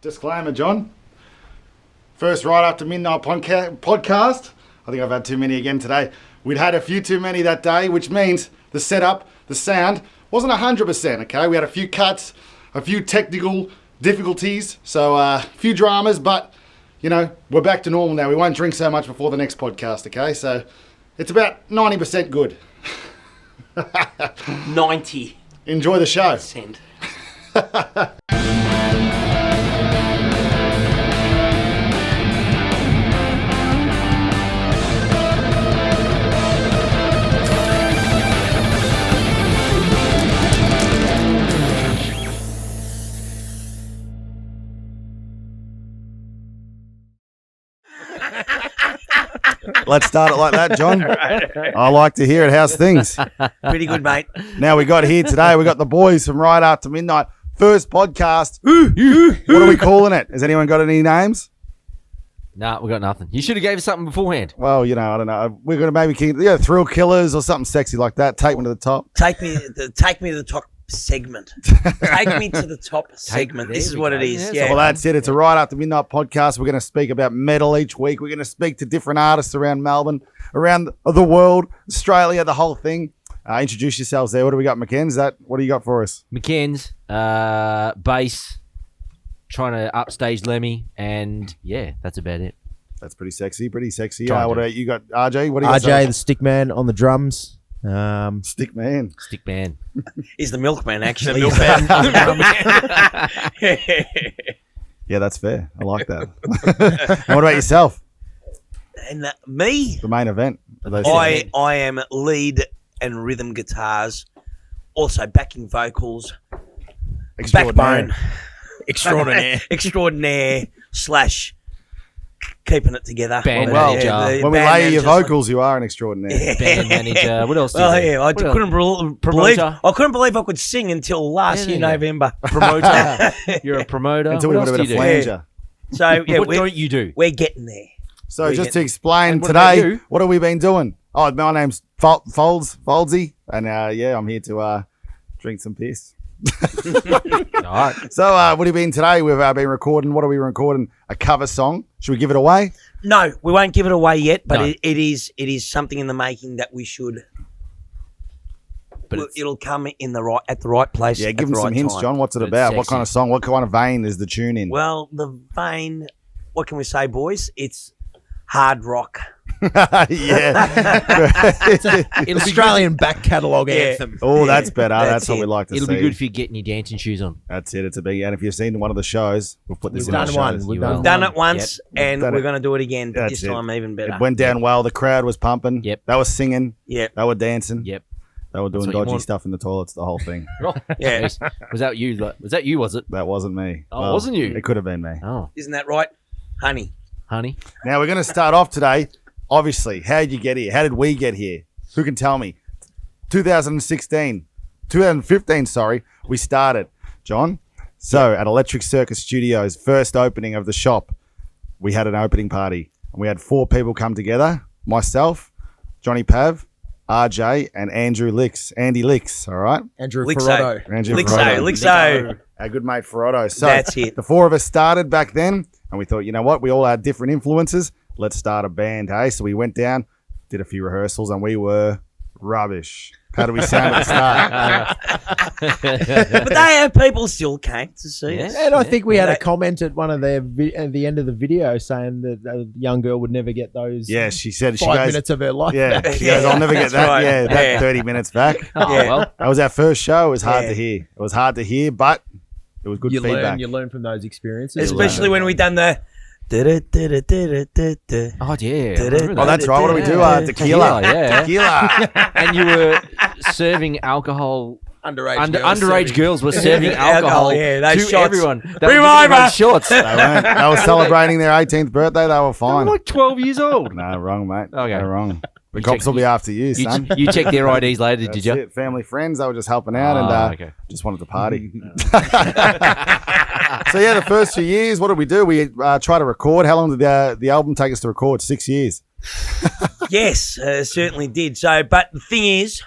Disclaimer, John. First Right After Midnight podcast. I think I've had too many again today. We'd had a few too many that day, which means the setup, the sound, wasn't 100%, okay? We had a few cuts, a few technical difficulties, so a few dramas, but, you know, we're back to normal now. We won't drink so much before the next podcast, okay? So it's about 90% good. 90. Enjoy the show. Send. Let's start it like that, John. I like to hear it. How's things? Pretty good, mate. Now we got here today. We got the boys from Right After Midnight. First podcast. What are we calling it? Has anyone got any names? Nah, we got nothing. You should have gave us something beforehand. Well, you know, I don't know. We're going to maybe thrill killers or something sexy like that. Take me to the top. Take me to the top segment. Take me to the top segment. This is what it is. Yeah. Well, that's it. It's a Right After Midnight podcast. We're going to speak about metal each week. We're going to speak to different artists around Melbourne, around the world, Australia, the whole thing. Introduce yourselves there. What do we got, MCKENZ? What do you got for us? MCKENZ, bass, trying to upstage Lemmy, and yeah, that's about it. That's pretty sexy. Pretty sexy. Trying What to. about you got, RJ? What do you got? RJ, the stick man on the drums. Stick man. Stick man. He's the milkman, actually. Yeah, that's fair. I like that. And what about yourself? And me? The main event. I am lead and rhythm guitars, also backing vocals, backbone, extraordinaire / keeping it together. Band Well, manager. when we band lay your manager's vocals, you are an extraordinaire. Band manager. What else? Well, do you do? yeah, I What couldn't believe I could sing until last year, Yeah. November. Promoter. You're a promoter. Until What we got a else bit do of you do? flanger. So yeah, What don't you do? we're getting there. So We just get- to explain And what about today, you? what have we been doing? Oh, my name's FOULDZY, and yeah, I'm here to drink some piss. All right. So what have you been today? We've been recording. What are we recording? A cover song. Should we give it away? No, we won't give it away yet, but No. it is something in the making that we should. But It'll come at the right place. Yeah, at give the them some right hints, time. John. What's it It's about? What sexy. kind of song? What kind of vein is the tune in? Well, the vein. What can we say, boys? It's hard rock. Yeah. it'll be Australian back catalogue Yeah. anthem. Oh, that's better. That's That's what it. we like to It'll see. be good if you're getting your dancing shoes on. That's it. It's a big. And if you've seen one of the shows, we'll put this We've in our done one. shows. We've You done will. one. Done it once, and Done we're it. going to do it again. But That's this it. time even better. It went down well. The crowd was pumping. Yep. They were singing. Yeah, They were dancing. Yep. They were doing That's what you dodgy want. stuff in the toilets. The whole thing. yeah. Was that you? Was that you? Was it? That wasn't me. Oh, it wasn't you? It could have been me. Oh, Isn't that right, honey? honey. Now we're going to start off today. Obviously, how did you get here? How did we get here? Who can tell me? 2015, sorry, we started. John? So, at Electric Circus Studios, first opening of the shop, we had an opening party. And we had 4 people come together. Myself, Johnny Pav, RJ, and Andy Licks, all right? Andrew Lixo. Ferrotto. Andrew Lixo, Ferrotto. Lixo. Our good mate Ferrotto. So, That's it. the 4 of us started back then, and we thought, you know what? We all had different influences. Let's start a band, hey? So we went down, did a few rehearsals, and we were rubbish. How do we sound at the start? But people still came to see Yeah. us. And I think we had a That- comment at one of their at the end of the video saying that a young girl would never get those Yeah, she said, she 5 goes, minutes of her life. yeah, back. she goes, I'll never get That's that, right. yeah, that Yeah. 30 minutes back. Oh Yeah. well. That was our first show. It was hard Yeah. to hear. It was hard to hear, but it was good You feedback. learn from those experiences. Especially when we done the. Oh yeah. Oh, Oh, that's right. What do we do? Yeah. Tequila. Yeah. Tequila. And you were serving alcohol. underage Girls were serving alcohol yeah, those to shots. everyone. They Bring were them giving away over. shots. They weren't. They were celebrating their 18th birthday. They were I'm fine. like 12 years old. No, wrong, mate. Okay. No, wrong. The You cops checked- will be after you, You, son. you checked their IDs later, That's did you? it. Family, friends, they were just helping out Ah, and okay. just wanted to party. So, yeah, the first few years, what did we do? We tried to record. How long did the album take us to record? 6 years. Yes, certainly did. So, but the thing is,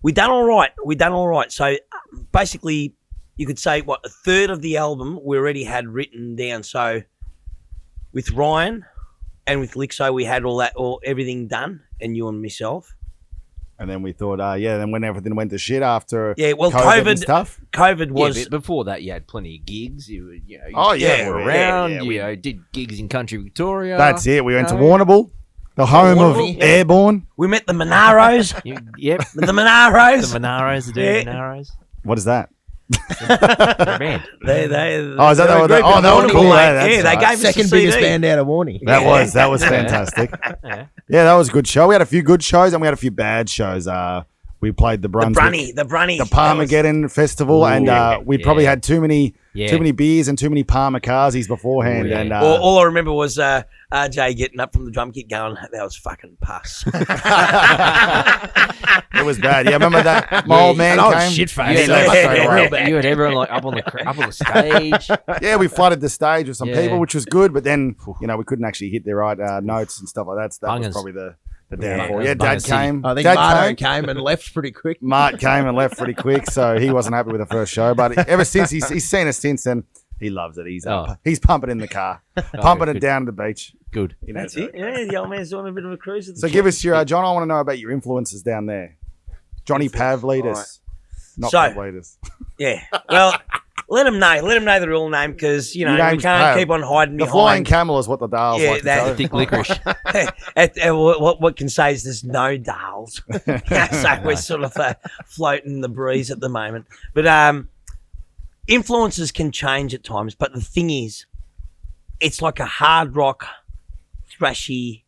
we done all right. So, basically, you could say, a third of the album we already had written down. So with Ryan and with Lixo, we had everything done, and you and myself. And then we thought, then when everything went to shit after COVID and stuff. COVID was... Yeah, but before that, you had plenty of gigs. You were around. Did gigs in country Victoria. That's it. We went to Warrnambool, the home of Airborne. We met the Monaros. Yep. The Monaros. The Monaros. The dirty Monaros. What is that? Band. Is that they were cool. They gave us second biggest band out of Warney. That was fantastic. Yeah, that was a good show. We had a few good shows and we had a few bad shows. We played the Brunswick, the Parmageddon Festival, and we probably had too many beers and too many Parma Kazi's beforehand. And all I remember was RJ getting up from the drum kit going, "That was fucking pus." It was bad. Yeah, remember that my old man came? Shit face. He left straight away. You had everyone like up on the stage. Yeah, we flooded the stage with some people, which was good. But then we couldn't actually hit the right notes and stuff like that. So that was probably the downfall. Yeah, Dad came. I think Marto came and left pretty quick. Mart came and left pretty quick, so he wasn't happy with the first show. But ever since he's seen us since then, he loves it. He's pumping in the car, pumping it down to the beach. Good. That's it. Yeah, the old man's doing a bit of a cruise. So give us your John. I want to know about your influences down there. Johnny Pav lead us, not Pav lead us. Yeah. Well, let them know. Let them know the real name because we can't keep on hiding behind. The flying camel is what the Dales like to tell. Thick licorice. What can say is there's no Dales, so we're sort of floating in the breeze at the moment. But influences can change at times. But the thing is, it's like a hard rock, thrashy,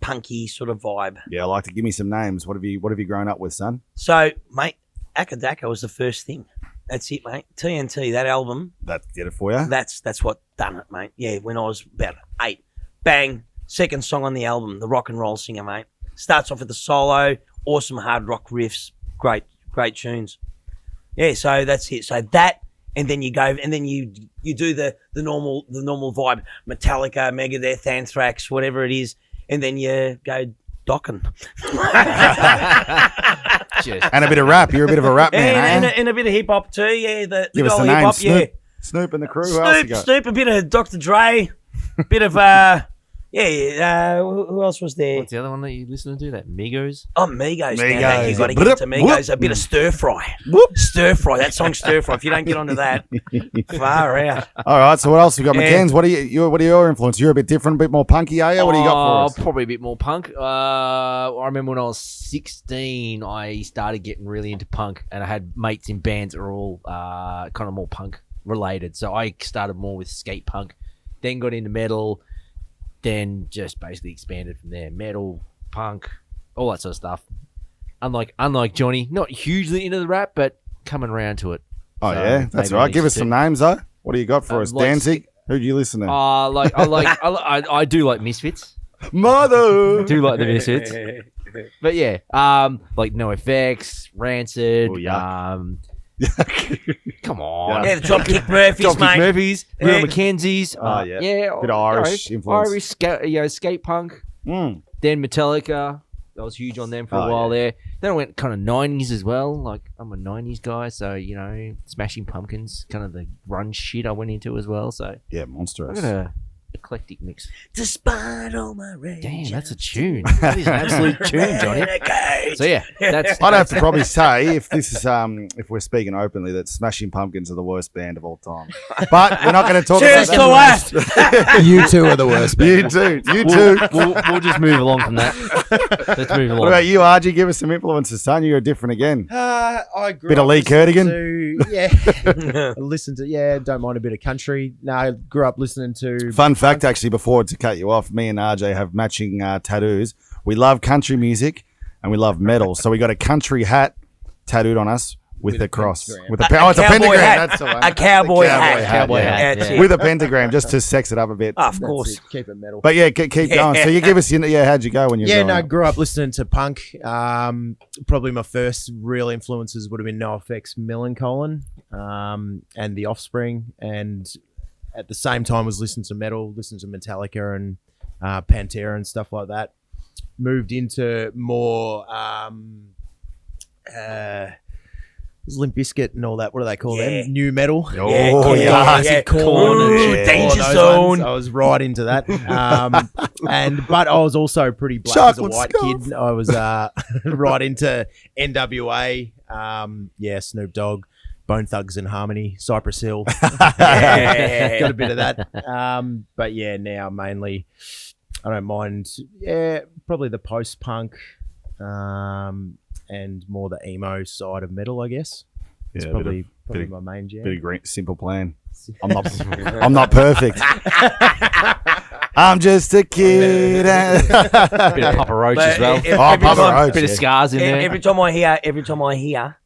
punky sort of vibe. Yeah, I like to give me some names. What have you grown up with, son? So, mate, Akadaka was the first thing. That's it, mate. TNT, that album. That did it for you? That's what done it, mate. Yeah, when I was about 8. Bang. Second song on the album, The Rock and Roll Singer, mate. Starts off with the solo, awesome hard rock riffs, great tunes. Yeah, so that's it. So that, and then you go, and then you do the normal vibe, Metallica, Megadeth, Anthrax, whatever it is, and then you go docking. And a bit of rap. You're a bit of a rap man, and a bit of hip hop too. Yeah, give us the name. Hip-hop, Snoop. Snoop and the crew. Snoop, a bit of Dr. Dre, bit of who else was there? What's the other one that you listening to? That Migos? Oh, Migos. Now you got to get into Migos. A bit of Stir Fry. Stir Fry. That song Stir Fry. If you don't get onto that, far out. All right. So what else we got, McKenz? What are your influences? You're a bit different, a bit more punky, are you? What do you got for us? Probably a bit more punk. I remember when I was 16, I started getting really into punk, and I had mates in bands that were all kind of more punk related. So I started more with skate punk, then got into metal. Then just basically expanded from there. Metal, punk, all that sort of stuff. Unlike Johnny, not hugely into the rap, but coming around to it. Oh, so yeah, that's right. Give us some names, though. What do you got for us? Danzig? Who do you listen to? I do like Misfits. Mother! Do like the Misfits. But yeah, like NoFX, Rancid. Oh, yeah. Come on. Yeah, the Dropkick Murphys, Real McKenzie's. Yeah. Bit of Irish influence. Irish, skate punk. Then Metallica. I was huge on them for a while there. Then I went kind of 90s as well. Like, I'm a 90s guy, so, Smashing Pumpkins, kind of the grunge shit I went into as well. So yeah, monstrous. I got a eclectic mix. Despite all my rage. Damn, that's a tune. That is an absolute tune, Johnny. So yeah, I'd have to probably say, if this is if we're speaking openly, that Smashing Pumpkins are the worst band of all time. But we're not going to talk about that. You two are the worst band. You too. We'll just move along from that. Let's move along. What about you, RJ? Give us some influences, son. You're different again. I grew bit up of Lee Kertigan. Don't mind a bit of country. No, I grew up listening to. Fun fact, actually, before to cut you off, me and RJ have matching tattoos. We love country music and we love metal, so we got a country hat tattooed on us with a cross, with it's a pentagram. Hat. That's the one. A cowboy hat. Cowboy hat. Yeah. With a pentagram, just to sex it up a bit. Oh, of course, keep it metal. But yeah, keep going. So you give us, how'd you go when you? I grew up listening to punk. Probably my first real influences would have been NoFX, Millencolin, and The Offspring, and at the same time was listening to metal, listening to Metallica and Pantera and stuff like that. Moved into more was Limp Bizkit and all that. What do they call Yeah. them? New metal. Oh, yeah. yeah. Corn and Ooh, shit. Danger All those Zone. ones. I was right into that. But I was also pretty black Chocolate as a white scarf. kid. I was right into NWA. Snoop Dogg, Bone Thugs and Harmony, Cypress Hill. Yeah. Got a bit of that. But yeah, now mainly I don't mind. Yeah, probably the post-punk and more the emo side of metal, I guess. It's Yeah, probably bit of- my main jam. Bit of green, simple plan. I'm not perfect. I'm just a kid. Bit of Papa Roach But as well. every Papa time- Roach. Bit of yeah. scars in there. Every time I hear,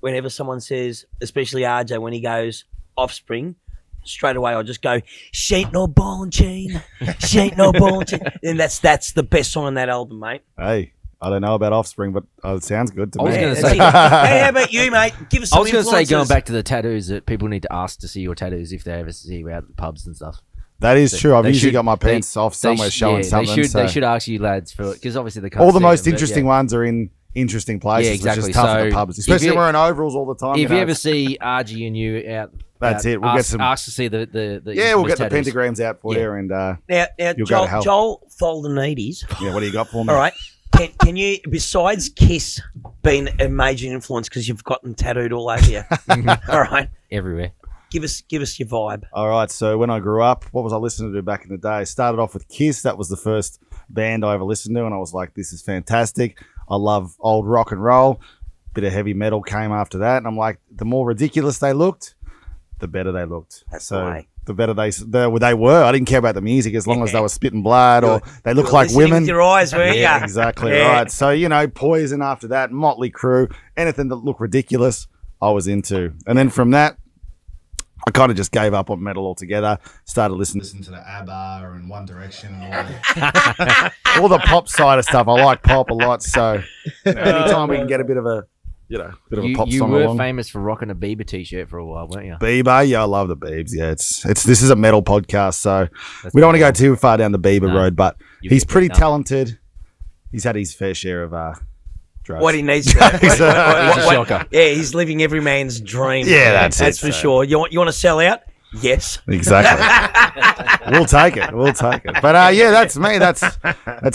whenever someone says, especially RJ, when he goes Offspring, straight away I just go, "She ain't no ball and chain, she ain't no ball and chain," and that's the best song on that album, mate. Hey, I don't know about Offspring, but it sounds good to I was me. gonna Yeah, say- hey, how about you, mate? Give us some I was going to say, going influences. back to the tattoos, that people need to ask to see your tattoos if they ever see you out at the pubs and stuff. That is true. I've They usually should- got my they- pants off somewhere showing something. They should so. ask you lads for because obviously they can't. All the see most them, but interesting yeah. ones are in interesting places. Yeah, It's exactly. just tough at So the pubs, if especially you- wearing overalls all the time. If know, you ever it's- see RG and you out, That's it. We'll get ask, some. ask to see the Yeah, we'll get the tattoos. pentagrams out for Yeah. you, and Now You'll go to hell. Joel Foldenides. yeah, what do you got for me? All right. Can you, besides Kiss being a major influence because you've got them tattooed all over you, all right, everywhere. give us your vibe. All right. So when I grew up, what was I listening to back in the day? I started off with Kiss. That was the first band I ever listened to, and I was like, "This is fantastic. I love old rock and roll." Bit of heavy metal came after that, and I'm like, the more ridiculous they looked, the better they looked. That's so the way. the better they were. I didn't care about the music as long as they were spitting blood or they looked like Listening women. with your eyes, weren't Yeah, you? exactly Yeah. right. So, Poison after that, Motley Crue, anything that looked ridiculous, I was into. And then from that, I kind of just gave up on metal altogether, started listening to the ABBA and One Direction and all the pop side of stuff. I like pop a lot, so anytime we can get a bit of a, bit of a pop You song were along. famous for rocking a Bieber t-shirt for a while, weren't you? Bieber, yeah, I love the Biebs. Yeah, it's this is a metal podcast, so we don't want to go too far down the Bieber road, but You he's get pretty beat up. talented. He's had his fair share of drugs. What he needs to. He's a shocker. Yeah, he's living every man's dream. Yeah, that's it, for so. sure. You want to sell out? Yes. Exactly. We'll take it. But yeah, that's me. That's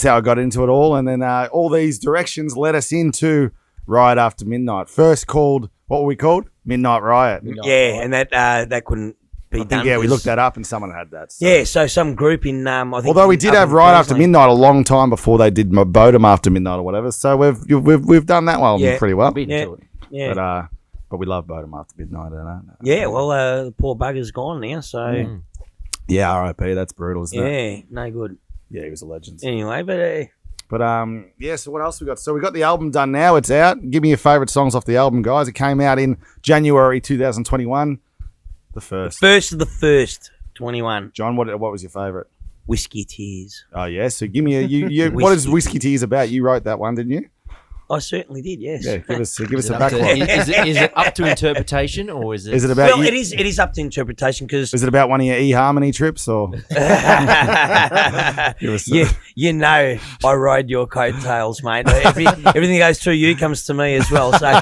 how I got into it all, and then all these directions led us into Riot After Midnight. First called, what were we called? Midnight Riot. Yeah, and that couldn't be I done. think, yeah, we because- looked that up and someone had that. So. Yeah, so some group in I think. Although we did up have in Riot After Queensland. Midnight a long time before they did Bodum After Midnight or whatever. So we've done that one Yeah. pretty well. Beat Yeah. to it. Yeah. But we love Bodum After Midnight. I don't know. Yeah, well, the poor bugger's gone now, so Yeah, R.I.P. That's brutal, isn't it? yeah, no good. Yeah, he was a legend. Anyway, but But yeah. So what else we got? So we got the album done now. It's out. Give me your favorite songs off the album, guys. It came out in January 2021. The first. first of the first, 21, John, what was your favorite? Whiskey Tears. Oh yeah. So give me what is Whiskey Tears about? You wrote that one, didn't you? I certainly did, yes. Yeah. Give us Is a it, up to, backline. is it up to interpretation or is it? Is it about? Well, you? it is up to interpretation because Is it about one of your eHarmony trips or? Give us you know I ride your coattails, mate. Everything that goes through you comes to me as well. So,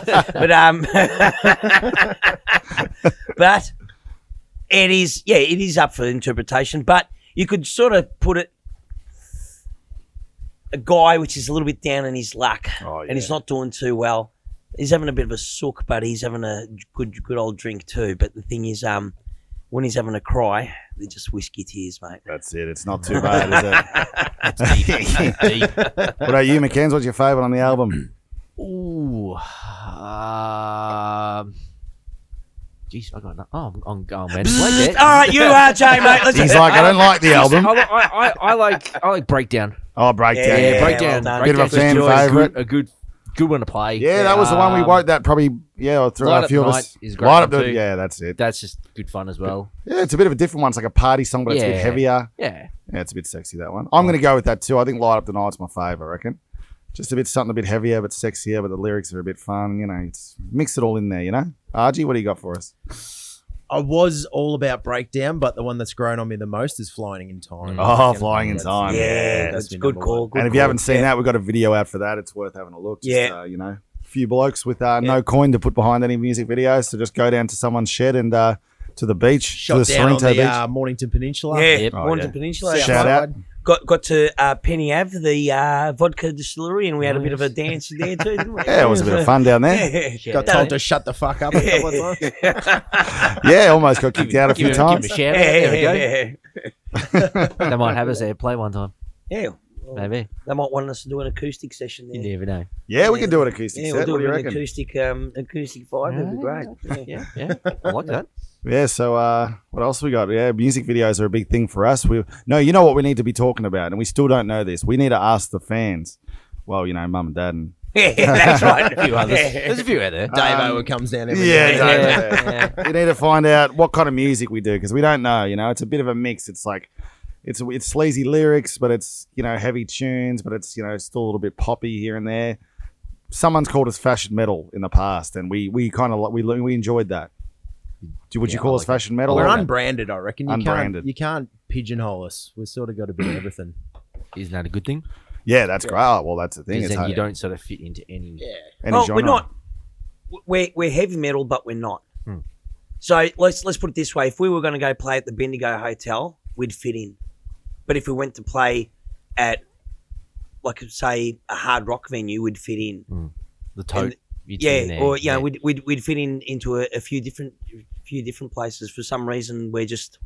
but it is up for interpretation. But you could sort of put it a guy which is a little bit down in his luck and he's not doing too well. He's having a bit of a sook, but he's having a good old drink too. But the thing is, when he's having a cry, they're just whiskey tears, mate. That's it. It's not too bad, is it? deep? What about you, McKenz? What's your favorite on the album? Ooh. Jeez, I got no. Oh, I'm going man. Wait there. All right, you RJ, mate. Let's He's like, I don't like the album. I like Breakdown. Oh, Breakdown. Yeah, Yeah, Breakdown. well done. Bit of a fan favourite. A good one to play. Yeah, that was the one we wrote that probably, or through Light a Up few the of Night us. is a great Light one Up the, too. yeah, that's it. That's just good fun as well. Yeah, it's a bit of a different one. It's like a party song, but it's a bit Yeah. heavier. Yeah. Yeah, it's a bit sexy, that one. I'm going to go with that too. I think Light Up the Night's my favourite, I reckon. Just something a bit heavier, but sexier, but the lyrics are a bit fun. It's mix it all in there, RG, what do you got for us? I was all about Breakdown, but the one that's grown on me the most is Flying in Time. Oh, Flying in Time. Yeah, that's that's been good number call. one. Good And if you call. haven't seen that, we've got a video out for that. It's worth having a look. Just, Yeah. few blokes with no coin to put behind any music videos, so just go down to someone's shed and to the beach, Shot to the down on Sorrento beach. the Mornington Peninsula. Yeah, Yep. Mornington yeah. Peninsula. Shout out. Got to Penny Ave, the vodka distillery, and we had a bit of a dance there too, didn't we? Yeah, it was a bit of fun down there. Yeah. Got told to shut the fuck up a couple of times. Yeah, almost got kicked out a few Give him times. a shout out. There we go. They might have us there play one time. Yeah. Well, Maybe. they might want us to do an acoustic session there. You never know. Yeah, we can do an acoustic Yeah, set. we'll What do do you an reckon? acoustic vibe. It'd be great. Yeah. Yeah, I like that. Yeah, so what else we got? Yeah, music videos are a big thing for us. You know what we need to be talking about, and we still don't know this. We need to ask the fans. Well, mum and dad and Yeah, that's right. A few others. There's a few out there. Dave Owen comes down every yeah, day. Dave. You need to find out what kind of music we do because we don't know. It's a bit of a mix. It's like it's sleazy lyrics, but it's heavy tunes, but it's still a little bit poppy here and there. Someone's called us fashion metal in the past, and we kind of we enjoyed that. Would you call us fashion metal? We're or- unbranded, I reckon. Unbranded. You can't pigeonhole us. We've sort of got a bit of everything. Isn't that a good thing? Yeah, that's great. Oh, well, that's the thing. Because It's then you hard- don't sort of fit into any. any Well, genre. we're not. We're heavy metal, but we're not. So let's put it this way: if we were going to go play at the Bendigo Hotel, we'd fit in. But if we went to play at, like, say, a hard rock venue, we'd fit in. The tote. And- you'd fit in Yeah, there. or we'd fit in into a few different places. For some reason, we're just,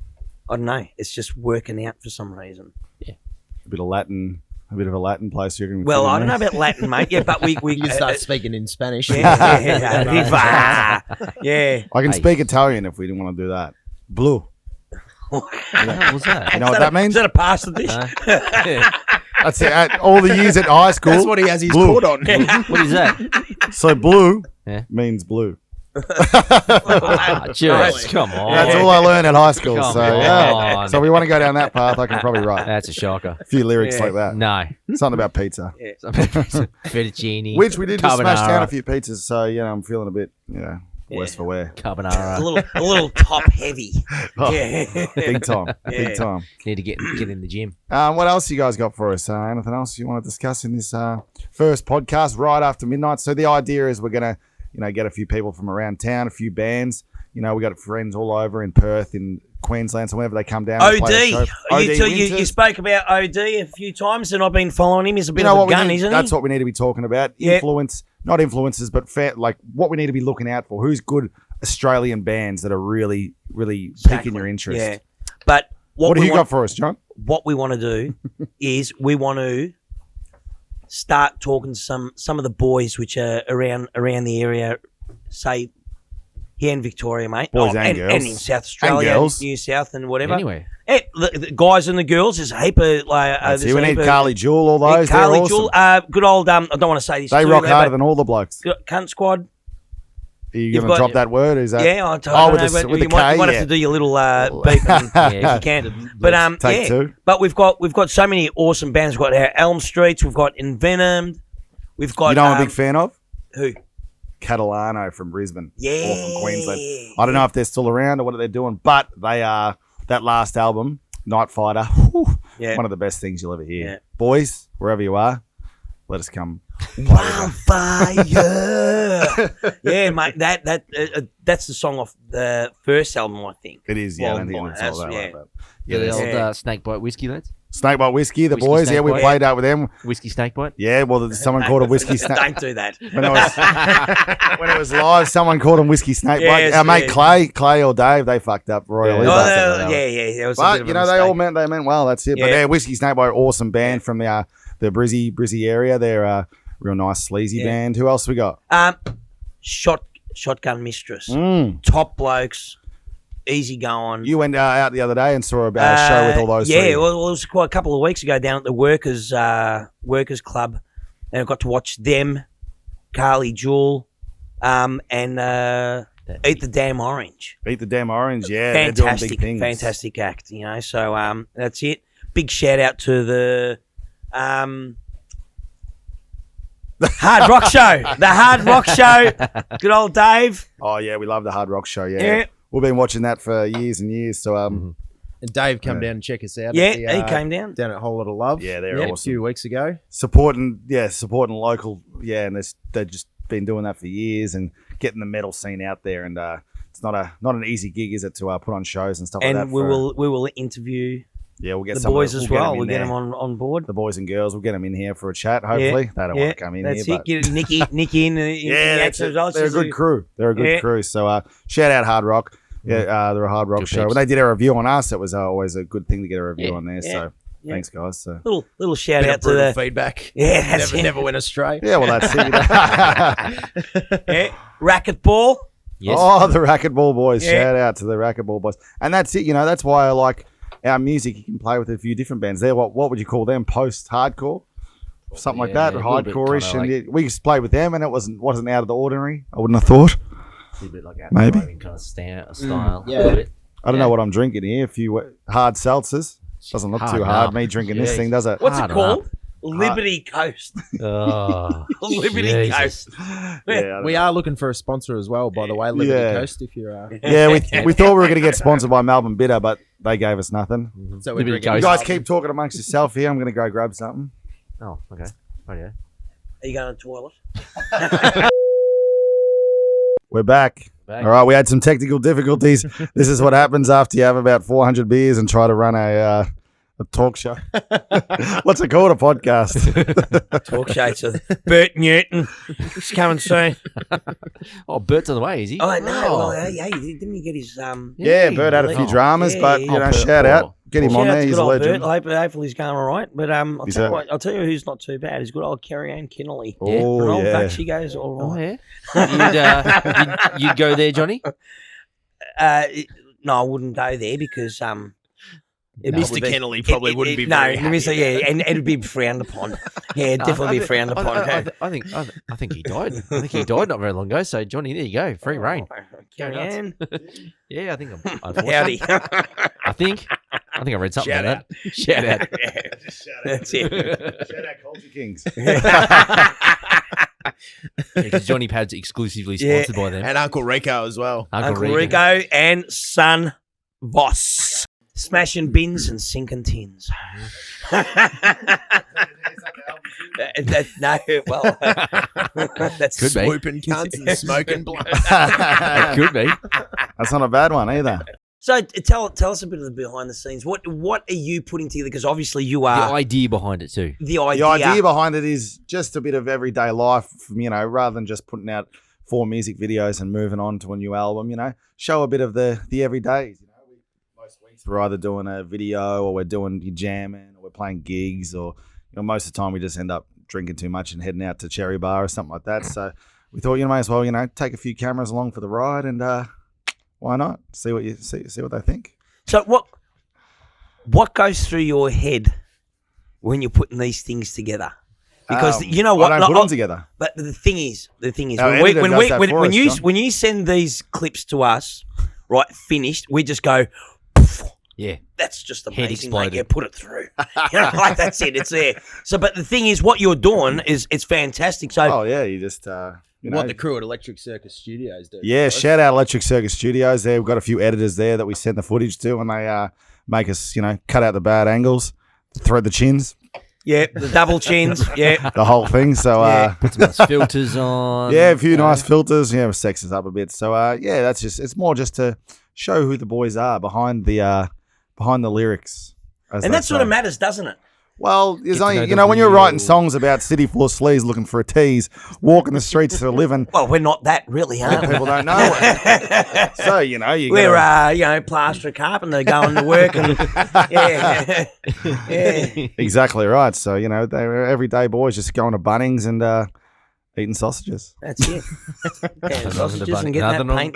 I don't know, it's just working out for some reason. a bit of a Latin place. You can Well, fit in I don't know there. about Latin, mate. Yeah, but we You start speaking in Spanish. yeah. I can Hey. speak Italian if we didn't want to do that. Blue. What the hell was that? You know what that Is means? that a pasta dish? That's it. All the years at high school. That's what he has his Blue. court on. What is that? So blue Yeah. means blue. Ah, just come on. That's all I learned at high school. Come So yeah. on. So we want to go down that path. I can probably write That's a shocker. a few lyrics Yeah. like that. No. Something about pizza. Fettuccine. Which we did just smash down a carbonara, few pizzas. So I'm feeling a bit worse for wear. Carbonara. a little top heavy. Oh, Yeah. Big time. Yeah. Big time. Need to get in the gym. What else you guys got for us? Anything else you want to discuss in this first podcast right after midnight? So the idea is we're gonna, get a few people from around town, a few bands. We got friends all over in Perth, in Queensland, so whenever they come down, we play a OD. show. You Winters. spoke about OD a few times, and I've been following him. He's a bit You know of what a we gun, need, isn't that's he? what we need to be talking about. Yeah. Influence, not influences, but what we need to be looking out for. Who's good Australian bands that are really, really piquing your interest? Yeah. But What do we you want, got for us, John? What we want to do is we want to start talking to some of the boys which are around the area, say here in Victoria, mate. Boys and girls. And in South Australia, girls. New South, and whatever. Anyway. The guys and the girls, there's a heap of like. That's there's it. We a need heap of- Carly Jewel, all those. They're Carly awesome. Jewel, good old. I don't want to say this. They too, rock though, harder but than all the blokes. Cunt Squad. Are you You've going to got- drop that word? Is that? Yeah, I Oh, don't with know, the- but with you the might K, have yeah. to do your little beep if you can. But Take yeah. two. But we've got so many awesome bands. We've got our Elm Streets. We've got Envenomed. We've got You know I'm a big fan of? who? Catalano from Brisbane. Yeah. Or from Queensland. I don't know if they're still around or what they're doing, but they are. That last album, Night Fighter, whew, Yeah. one of the best things you'll ever hear. Yeah. Boys, wherever you are, let us come. Wildfire. Yeah, mate. That's the song off the first album, I think. It is, yeah. I don't think Wildfire, it's all that yeah. like that. Yeah, the there's old Snakebite whiskey, lads. Snakebite Whiskey, the Whiskey boys, yeah, we Snakebite. played out with them. Whiskey Snakebite. Yeah, well, someone called it Whiskey Snake. Don't do that. When it was live, someone called him Whiskey Snakebite. Yes, Our mate yeah. Clay or Dave, they fucked up royally. Yeah. But- Oh, yeah. There was a bit But of you a know, they mistake. all meant well. That's it. But Yeah. yeah, Whiskey Snakebite, awesome band from the Brizzy area. They're a real nice sleazy Yeah. band. Who else we got? Shotgun Mistress. Mm. Top blokes, easy going. You went out the other day and saw a show with all those. Yeah, three. well, it was quite a couple of weeks ago down at the Workers Club, and I got to watch them, Carly Jewel, and Eat the Damn Orange. Eat the Damn Orange. Yeah, they're doing Fantastic, big things. fantastic act. So that's it. Big shout out to the Hard Rock Show. The Hard Rock Show. Good old Dave. Oh yeah, we love the Hard Rock Show. Yeah, Yeah. we've been watching that for years and years. So And Dave come down and check us out. Yeah, at the, he came down. down at Whole Lot of Love. yeah, they're a awesome. few weeks ago. Supporting local. Yeah, and they're just been doing that for years and getting the metal scene out there. And it's not an easy gig, is it, to put on shows and stuff like that? And we will interview we'll get the some boys as well. We'll get them on board. The boys and girls, we'll get them in here for a chat, hopefully. They don't want to come in that's here. It. Get Nicky in that's it. They're a good crew. They're a good crew. So shout out Hard Rock. Yeah, they're a Hard Rock show. When they did a review on us, it was always a good thing to get a review on there. So thanks, guys. So little shout out to the feedback. Yeah, never went astray. Yeah, well, that's it. Racquetball. Yes. Oh, the Racquetball boys. Shout out to the Racquetball boys. And that's it. That's why I like our music. You can play with a few different bands. They're what would you call them? Post-hardcore? Something like that, hardcore-ish. And we just played with them, and it wasn't out of the ordinary, I wouldn't have thought. A bit like maybe kind of style. Yeah. I don't know what I'm drinking here. A few hard seltzers. Doesn't look too hard, me drinking this thing, does it? What's it called? Liberty Coast. Liberty Coast. Yeah, we are looking for a sponsor as well, by the way. Liberty Coast, if you're... we thought we were going to get sponsored by Melbourne Bitter, but they gave us nothing. So Liberty You guys keep talking amongst yourself here. I'm going to go grab something. Oh, okay. Oh, yeah. Are you going to the toilet? We're back. All right, we had some technical difficulties. This is what happens after you have about 400 beers and try to run a talk show. What's it called? A podcast. Talk show to Bert Newton. He's coming soon. Oh, Bert's on the way, is he? Oh, no. Well, didn't he get his... Bert had a few dramas, but, shout out. Get him on there. He's a legend. Hopefully he's going all right. But I'll tell you who's not too bad. He's good old Carrie-Anne Kennelly. Oh, yeah. She goes all right. Oh, yeah? You'd go there, Johnny? No, I wouldn't go there because... Mr. Kennelly probably wouldn't be very happy. and it'd be frowned upon. Yeah, definitely be frowned upon. I think he died. I think he died not very long ago. So Johnny, there you go, free reign. Carrie-Anne. Yeah, I think I'm. Howdy. I think I read something about that. Shout out. That's it. Shout out Culture Kings. Because Johnny Pad's exclusively sponsored by them. And Uncle Rico as well. Uncle Rico and son Voss. Smashing bins and sinking tins. That's could be. Swooping cunts and smoking blunts. It could be. That's not a bad one either. So tell us a bit of the behind the scenes. What are you putting together? Because obviously you are the idea behind it too. The idea behind it is just a bit of everyday life. Rather than just putting out 4 music videos and moving on to a new album. Show a bit of the everydays. Most weeks we're either doing a video or we're doing jamming or we're playing gigs or most of the time we just end up drinking too much and heading out to Cherry Bar or something like that. So we thought may as well take a few cameras along for the ride and why not see what they think. So what goes through your head when you're putting these things together? Because you know what, I don't put them together. But the thing is, when you send these clips to us, right, finished, we just go. Yeah, that's just amazing. Mate. Yeah, put it through. That's it. It's there. So, but the thing is, what you're doing it's fantastic. So, you just what the crew at Electric Circus Studios do. Yeah, shout out Electric Circus Studios. There, we've got a few editors there that we send the footage to, and they make us, cut out the bad angles, thread the chins. Yeah, the double chins. Yeah, the whole thing. So, put some nice filters on. Yeah, a few nice filters. Yeah, sex us up a bit. So, that's it's more just to show who the boys are behind the lyrics. And that sort of matters, doesn't it? Well, there's only, when you're writing songs about city full of sleaze looking for a tease, walking the streets for a living. Well, we're not that really, aren't we? People don't know it. So, we're plaster carpenter going to work and yeah. Exactly right. So, they're everyday boys just going to Bunnings and eating sausages. That's it. Sausages and getting that paint.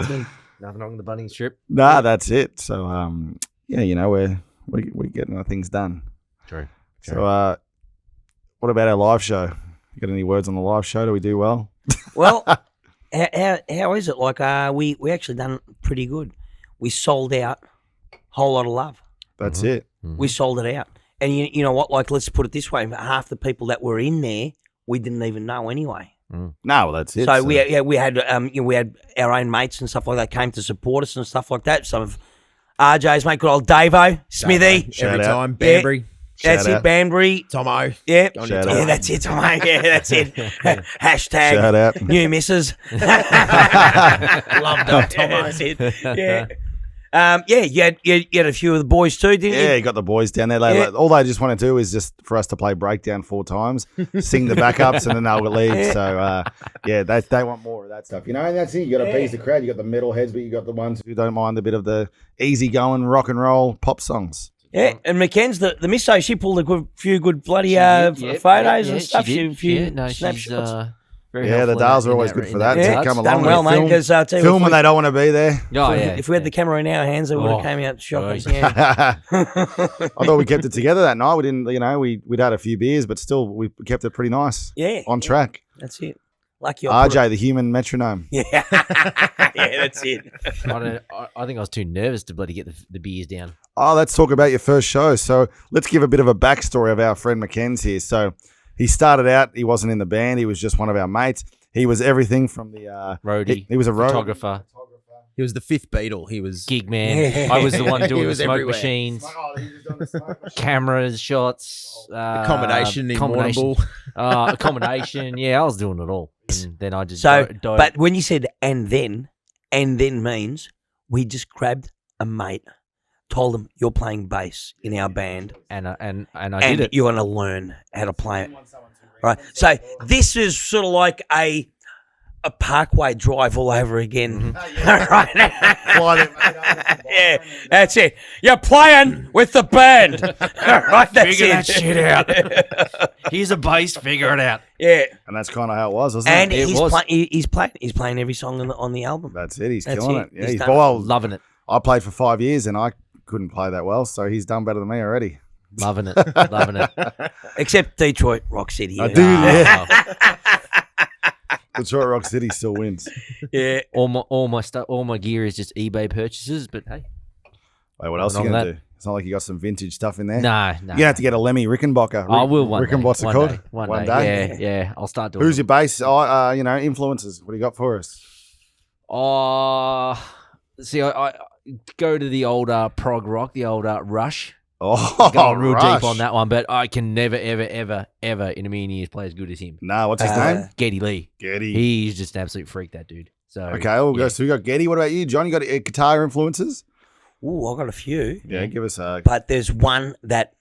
Nothing wrong with the Bunnings trip. Nah, that's it. So, we're getting our things done. True. So, what about our live show? You got any words on the live show? Do we do well? Well, how is it? Like, we actually done pretty good. We sold out Whole Lot of Love. That's it. Mm-hmm. We sold it out. And you know what? Like, let's put it this way. Half the people that were in there, we didn't even know anyway. No, well, that's it. So we had our own mates and stuff like that came to support us and stuff like that. Some of RJ's mate, good old Davo, Smithy. Every time, Banbury. That's Shout it, out. Banbury. Tomo. Yeah, On Shout your out. yeah, that's it, Tomo. Yeah, that's it. Hashtag Shout out. new missus. Love that, Yeah, Tomo. that's it. Yeah. You had a few of the boys too, didn't Yeah, you? you got the boys down there. Yeah. All they just want to do is just for us to play breakdown 4 times, sing the backups, and then they'll leave. Yeah. So, they want more of that stuff. You know, and that's it. You got to appease the crowd. You got the metalheads, but you got the ones who don't mind a bit of the easygoing rock and roll pop songs. Yeah, and McKenz, the misso, she pulled a few good bloody Yep, photos yeah, and stuff. She did. A few Yeah, no, she's snapshots. very Yeah, the helpful in Dales that- are in always that- good for in that. Yeah, To come it's done along well, and mate. film, Because film when they don't want to be there. Oh, yeah. if we had the camera in our hands, it would have Oh, came out shocking. geez. Yeah. I thought we kept it together that night. We didn't, we'd had a few beers, but still we kept it pretty nice. Yeah, On track. that's it. Lucky I put RJ, the human metronome. it- Yeah, that's it. I think I was too nervous to bloody get the beers down. Oh, let's talk about your first show. So let's give a bit of a backstory of our friend McKenz here. So he started out, he wasn't in the band. He was just one of our mates. He was everything from the... Roadie, he was a road photographer, He was the 5th Beatle. He was gig man. I was the one He doing the was smoke everywhere. machines, cameras, shots, accommodation in combination, Warrnambool. accommodation. Yeah, I was doing it all. And then I just So, dove- but when you said and then means we just grabbed a mate, told him you're playing bass in our band, and I and did it. you're going to learn how to play it. Right. So this is sort of like a Parkway Drive all over again. Right. Yeah, that's it. You're playing with the band. Right, that's Figure it. that shit out. Here's a bass. Figure it out. Yeah, And that's kind of how it was, wasn't and it? he's playing every song on the album. That's it. He's That's killing it. it. Yeah, He's he's done it. well, Loving it. I played for 5 years and I couldn't play that well, so he's done better than me already. Loving it. Loving it. Except Detroit Rock City. I Yeah. do, Oh, yeah. Detroit Rock City still wins. Yeah. all my gear is just eBay purchases, but hey, Wait, what else are you Nothing going on to do? It's not like you got some vintage stuff in there. no. You're going to have to get a Lemmy Rickenbacker. I will one day. What's it One called? day. One day. Yeah. I'll start doing Who's it. your bass? Influences. What do you got for us? See, I go to the old prog rock, the old Rush. Oh, Going real Rush. deep on that one, but I can never, ever in a million years play as good as him. No, what's his name? Geddy Lee. Getty. He's just an absolute freak, that dude. So Okay, we'll go. So we got Getty. What about you, John? You got guitar influences? Ooh, I got a few. Yeah, give us a. But there's one that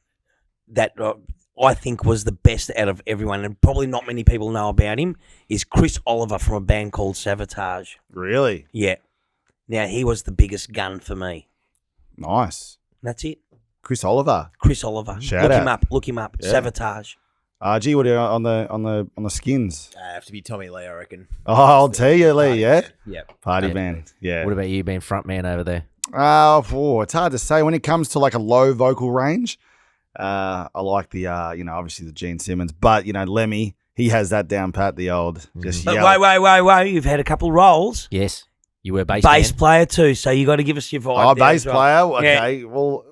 I think was the best out of everyone, and probably not many people know about him, is Chris Oliver from a band called Savatage. Really Yeah. Now, he was the biggest gun for me. nice. That's it. Chris Oliver. Chris Oliver. Shout look out. him up. Look him up. Yeah. Savatage. RG, what do you on the skins? I have to be Tommy Lee, I reckon. Oh, I'll tell you, Lee. Yeah, Yep. party Yeah. band. Yeah. what about you being front man over there? It's hard to say when it comes to like a low vocal range. I like the obviously the Gene Simmons, but Lemmy, he has that down pat. The old just But yell. wait. You've had a couple roles. Yes, you were bass Bass man. player too, so you got to give us your vibe. Oh, there bass as well. player. Yeah. Okay, well,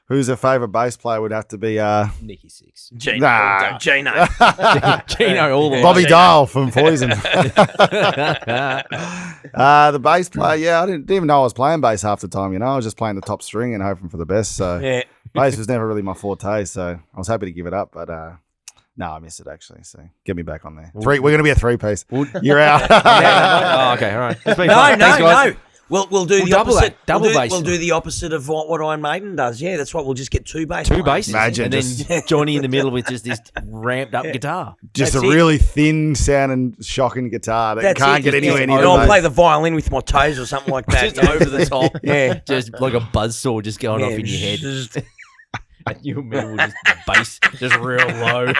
who's a favourite bass player? Would have to be Nicky Six. Gino. Nah. Gino. Gino, all the Bobby Gino. Dahl from Poison. The bass player. Yeah, I didn't even know I was playing bass half the time. I was just playing the top string and hoping for the best. So Yeah. bass was never really my forte. So I was happy to give it up, but no, I missed it actually. So get me back on there. We're going to be a 3-piece. You're out. Oh, okay, all right. It's been No, fun. Thanks, guys. no. We'll do the double opposite. that. Double we'll do, bass. We'll do the opposite of what Iron Maiden does. Yeah, that's right. We'll just get two bass. Two players. basses, Imagine and then Johnny in the middle with just this ramped up guitar. Just That's a it. really thin sounding, shocking guitar that That's can't it. get anywhere And near I'll the play bass. the violin with my toes or something like that. Just over the top. Yeah. Just like a buzzsaw just going off Yeah, in your head. just- And you middle just bass, just real low.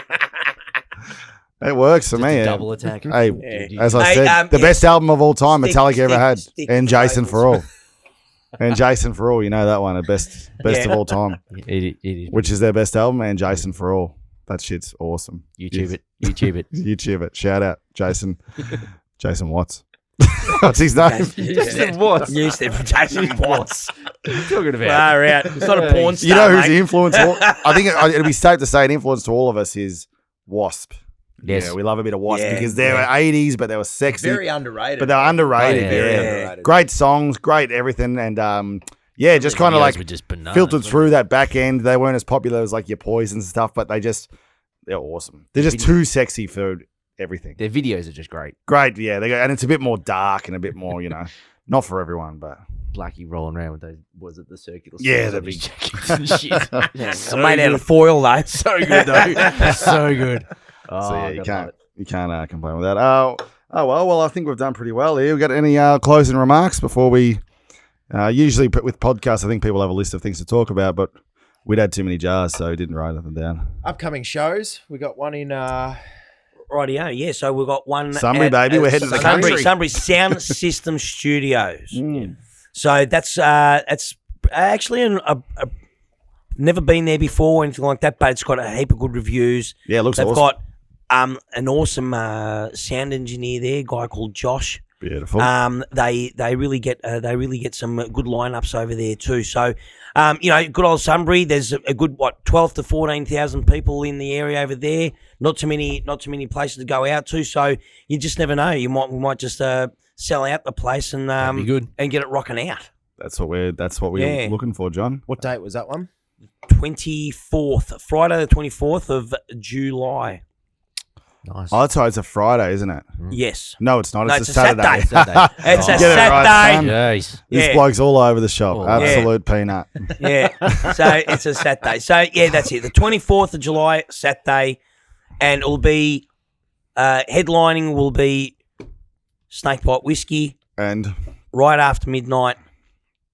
It works for Just me. a yeah. double attack. Hey, Yeah. as I Hey, said, the yeah. best album of all time Stick- Metallica ever stick- had, stick and to the Jason vocals. for All. And Jason for All, you know that one, the best Yeah. of all time, It is. which is their best album, and Jason for All. That shit's awesome. YouTube it. YouTube it. YouTube it. Shout out, Jason. Jason Watts. What's his name? Jason Watts. You said for Jason Watts. Talking about. Far out. It's not a porn star. You know who's mate. the influence? I think it'd be safe to say an influence to all of us is Wasp. Yes. Yeah, we love a bit of Wasp Yeah, because they were 80s, but they were sexy. Very underrated. but they were underrated. Oh, yeah. Very yeah. underrated. Great songs, great everything, and Yeah, just kind of Videos like were just bananas, filtered weren't through that back end. They weren't as popular as like your Poisons and stuff, but they're awesome. They're just too sexy for everything. Their videos are just great. Great, yeah. And it's a bit more dark and a bit more, not for everyone, but Blackie rolling around with those, was it the circular? Yeah, sleeves the on his big- jackets and shit. Yeah, So made out good. of foil though. So good though. So good. Oh, so yeah, you gotta love can't it. complain with that. Well, I think we've done pretty well here. We got any closing remarks before we? Usually with podcasts, I think people have a list of things to talk about, but we'd had too many jars, so we didn't write anything down. Upcoming shows. We got one in Rightio, yeah. So we've got one. Sunbury, baby. We're heading to the country. Sunbury Sound System Studios. Mm. So that's actually never been there before or anything like that, but it's got a heap of good reviews. Yeah, it looks They've awesome. got an awesome sound engineer there, a guy called Josh. Beautiful. They really get some good lineups over there too. So, good old Sunbury. There's a good 12 to 14,000 people in the area over there. Not too many places to go out to. So you just never know. We might just sell out the place and That'd be good. and get it rocking out. That's what we're Yeah. looking for, John. what date was that one? 24th, Friday the 24th of July. Nice. Oh, that's right. It's a Friday, isn't it? Yes. No, it's not. No, It's a Saturday. Saturday. It's a Oh, Get it right, Saturday. son. Jeez. This Yeah. bloke's all over the shop. Oh, Absolute peanut. Yeah. So it's a Saturday. So yeah, that's it. The 24th of July, Saturday, and it'll be headlining will be Snakebite Whiskey, And Right After Midnight,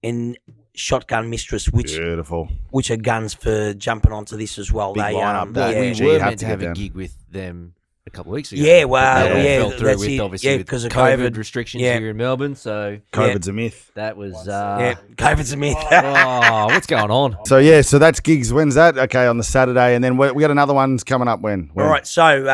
and Shotgun Mistress, which beautiful. are guns for jumping onto this as well. Big they lineup, Well, Yeah. we Gee, you were have meant to to have get a down. gig with them a couple of weeks ago. Yeah, well, But that all yeah, fell through that's with it. obviously Yeah, with because of COVID COVID. restrictions Yeah. here in Melbourne. So COVID's a myth. that was yeah, COVID's a myth. oh, what's going on? So yeah, so that's gigs. When's that? Okay, on the Saturday, and then we got another one coming up. When? All right, so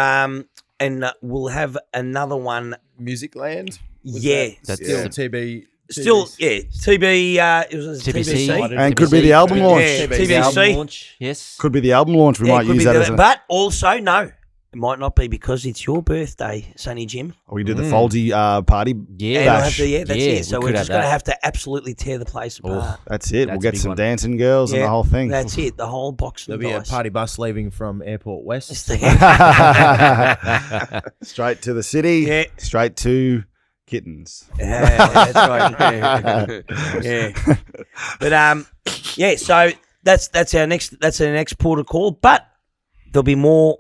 and we'll have another one. Music Land. Was Yeah, That's still yeah. TB. still TB. It was TBC. TBC. And could be the album launch. Yeah, The TBC. album launch. Yes. Could be the album launch. We Yeah, might could use be that the- as a. But also, no, it might not be because it's your birthday, Sonny Jim. We do the FOULDZY party. Yeah. And we'll have Bash. to, yeah, that's Yeah, it. So we we're could just have going to that. have to absolutely tear the place apart. That's it. That's We'll a get big some one. dancing girls and the whole thing. That's it. The whole box There'll of be a dice. party bus leaving from Airport West. Straight to the city. Yeah. Straight to kittens. Yeah, that's right. Yeah. But yeah. So that's our next port of call. But there'll be more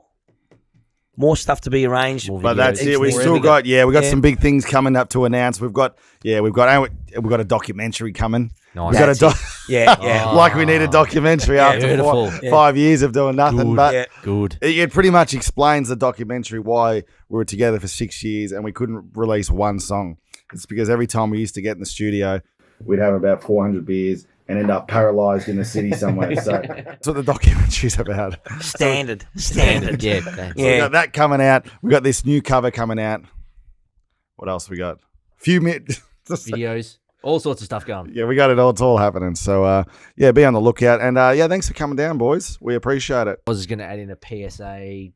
stuff to be arranged. More But videos. that's it. We More still ever got we got Yeah. some big things coming up to announce. We've got a documentary coming. Nice. We got a That's Yeah. Oh. like we need a documentary after Beautiful. 5 years of doing nothing. Good. But Yeah. Good. it pretty much explains the documentary why we were together for 6 years and we couldn't release one song. It's because every time we used to get in the studio, we'd have about 400 beers and end up paralyzed in the city somewhere. So that's what the documentary's about. Standard. Yeah. So Thanks. we Yeah. got that coming out. We got this new cover coming out. What else we got? Videos. All sorts of stuff going. Yeah, we got it all. It's all happening. So yeah, be on the lookout. And yeah, thanks for coming down, boys. We appreciate it. I was just going to add in a PSA,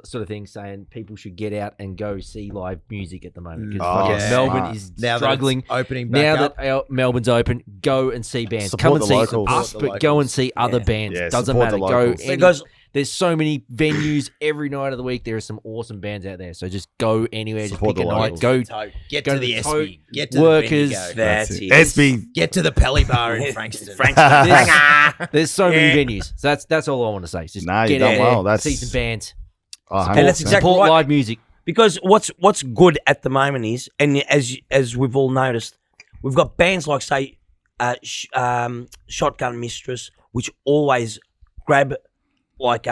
sort of thing, saying people should get out and go see live music at the moment because Oh, fucking yeah. Melbourne Smart. is Now struggling. that it's opening Now back up. that Melbourne's open, go and see bands. Support Come and the see locals. us, Support the but go and locals. see other Yeah. bands. Yeah, Doesn't support matter. the Go locals. Because there's so many venues every night of the week. There are some awesome bands out there. So just go anywhere. Support just pick the a night. locals. Go. Get Go to to the the SB. Get to workers. the Bendigo. that's it. SB. Get to the Pelly Bar in Frankston. There's so many venues. So that's all I want to say. Just Nah, you get done out well. there, That's- see some bands. Oh, And that's 100%. exactly Support right. live music. Because what's good at the moment is, and as we've all noticed, we've got bands like say, Shotgun Mistress, which always grab like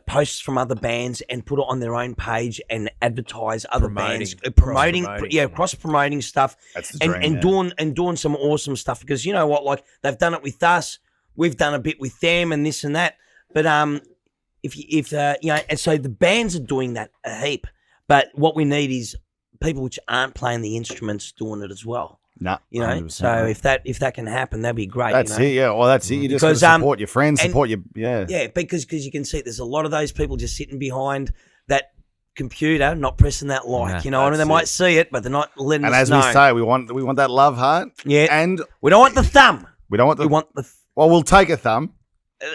posts from other bands and put it on their own page and advertise other bands, promoting, cross promoting stuff, That's the dream, and doing some awesome stuff. Because you know what, like they've done it with us, we've done a bit with them, and this and that. But if and so the bands are doing that a heap. But what we need is people which aren't playing the instruments doing it as well. Nah, You know, 100%, so mate. if that can happen, that'd be great. That's you know? it. Yeah, well, that's it. You just Because, gotta support your friends, and- support your yeah. Yeah, because you can see there's a lot of those people just sitting behind that computer, not pressing that like. Yeah, you know, I mean, they that's might it. see it, but they're not letting And us as know. we say, we want that love heart. Yeah. And We don't want the thumb. we don't want We the. want the. Well, we'll take a thumb.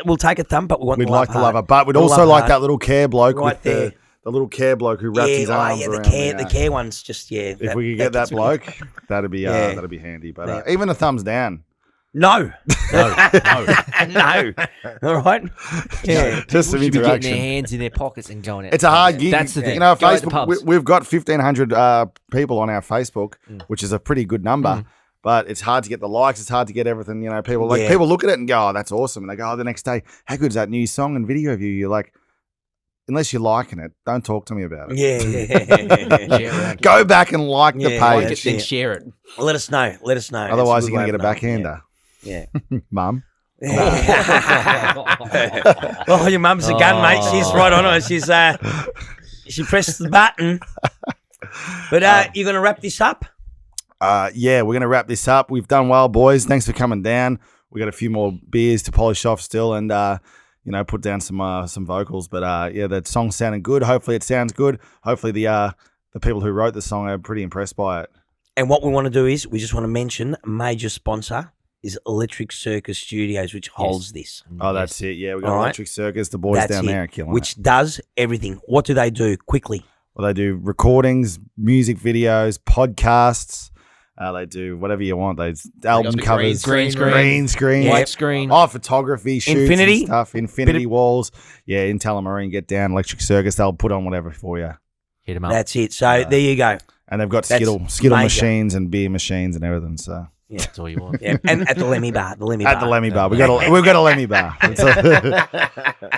We'll take a thumb, but we want We'd the like love to love heart. it, but we'd The also love like heart. that little care bloke Right with there. the little care bloke who wraps his arms the around. the care ones, just If we could get that gets me. bloke, that'd be Yeah. that'd be handy. But Yeah. even a thumbs down. No, No. no. All right. Yeah. Just some People should be getting their interaction. hands in their pockets and going out. It's a hard gig. That's the thing. You know, Go at the Facebook. pubs. We've got 1,500 people on our Facebook, which is a pretty good number. But it's hard to get the likes. It's hard to get everything. You know, people Yeah. people look at it and go, "Oh, that's awesome," and they go, "Oh, the next day, how good's that new song and video view?" You're like, unless you're liking it, don't talk to me about it. Yeah. Share around. Go back and like the Yeah, Like page. it, then share it. Let us know. Let us know. Otherwise, It's you're good going to way get a of knowing. backhander. Yeah. Mum. Oh, your mum's a gun, mate. She's right on it. She pressed the button. But you're going to wrap this up? Yeah, we're going to wrap this up. We've done well, boys. Thanks for coming down. We got a few more beers to polish off still and, put down some vocals. But, yeah, that song's sounding good. Hopefully it sounds good. Hopefully the people who wrote the song are pretty impressed by it. And what we want to do is we just want to mention a major sponsor is Electric Circus Studios, which holds this. Oh, that's it. Yeah, we got All right. Electric Circus. The boys That's down it, there are killing which it. does everything. What do they do? Quickly. Well, they do recordings, music videos, podcasts. They do whatever you want. They album the covers, green screen. green screen, Yeah. White screen. oh, photography, shoots, Infinity. and stuff, infinity walls. Yeah, in Tullamarine, get down Electric Circus. They'll put on whatever for you. Hit 'em up. That's it. So there you go. And they've got That's Skittle major. machines and beer machines and everything. So That's all you want. Yeah. And at the Lemmy Bar. at the Lemmy Bar, we've got a Lemmy Bar.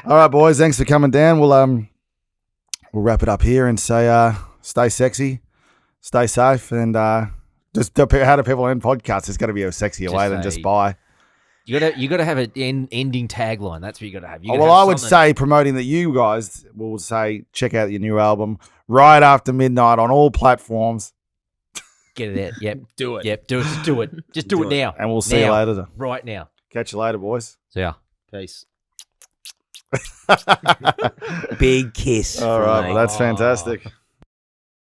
All right, boys. Thanks for coming down. We'll wrap it up here and say stay sexy, stay safe, and just how do people end podcasts? There's got to be a sexier way than just say- buy. You gotta have an ending tagline. That's what you gotta have. You Oh, gotta well, have I would something. say promoting that you guys will say check out your new album right after midnight on all platforms, Get it out. Yep. Do it. Yep. Do it. Just do it. Just do it now. and we'll see you Now. later. Right now. Catch you later, boys. So yeah. Peace. Big kiss. All from right, me. well, that's fantastic.